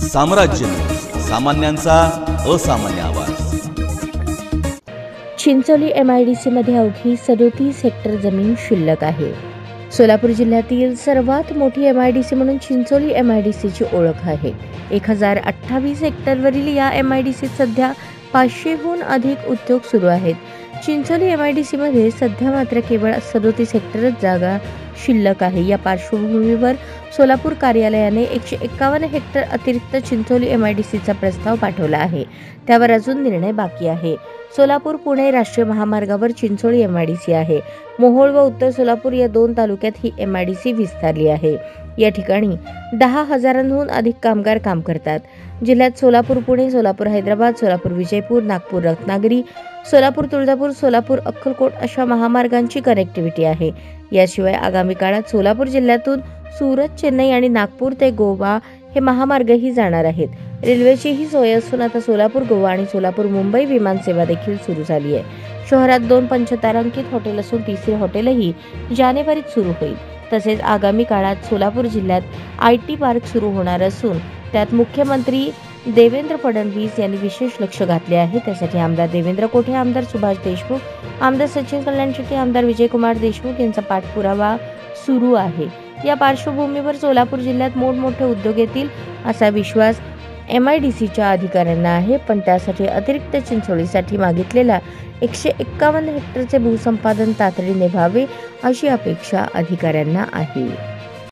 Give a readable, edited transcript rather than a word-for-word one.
साम्राज्य, सामान्यांचा असामान्य आवाज। चिंचोली MIDC मध्ये अवघी 37 हेक्टर जमीन शिल्लक आहे। सोलापूर जिल्ह्यातील सर्वात मोठी MIDC म्हणून चिंचोली MIDC ची ओळख आहे। 1028 हेक्टरवरील या MIDC सध्या 500हून अधिक उद्योग सुरू आहेत। चिंचोली MIDC मध्ये सध्या मात्र केवळ 37 हेक्टरच जागा शिल्लक आहे। या पार्श्वभूमीवर सोलापूर कार्यालयाने 151 हेक्टर अतिरिक्त चिंचोली MIDC चा प्रस्ताव पाठवला आहे। त्यावर अजून निर्णय बाकी आहे। सोलापूर पुणे राष्ट्रीय महामार्गावर चिंचोली MIDC आहे। मोहोळ व उत्तर सोलापूर या दोन तालुक्यात ही MIDC विस्तारली आहे। या ठिकाणी 10,000हून अधिक कामगार काम करतात। जिल्ह्यात सोलापूर पुणे, सोलापूर हैदराबाद, सोलापूर विजयपूर, नागपूर रत्नागिरी, सोलापूर तुळजापूर, सोलापूर अक्कलकोट अशा महामार्गांची कनेक्टिव्हिटी आहे। याशिवाय आगामी काळात सोलापूर जिल्ह्यातून सुरत, चेन्नई आणि नागपूर ते गोवा हे महामार्गही जाणार आहेत। रेल्वेचीही सोय असून आता सोलापूर गोवा आणि सोलापूर मुंबई विमान सेवा देखील सुरू झाली आहे। शहरात 2 पंचतारांकित हॉटेल असून तिसरे हॉटेलही जानेवारीत सुरू होईल। तसेच आगामी काळात सोलापूर जिल्ह्यात IT पार्क सुरू होणार असून त्यात मुख्यमंत्री देवेंद्र फडणवीस यांनी विशेष लक्ष घातले आहे। त्यासाठी आमदार देवेंद्र कोठे, आमदार सुभाष देशमुख, आमदार सचिन कल्याण शेट्टी, आमदार विजयकुमार देशमुख यांचा पाठपुरावा सुरू आहे। या पार्श्वभूमीवर सोलापूर जिल्ह्यात मोठमोठे उद्योग येतील असा विश्वास MIDCच्या अधिकाऱ्यांना आहे। पण त्यासाठी अतिरिक्त चिंचोलीसाठी मागितलेला 151 हेक्टरचे भूसंपादन तातडीने व्हावे अशी अपेक्षा अधिकाऱ्यांना आहे।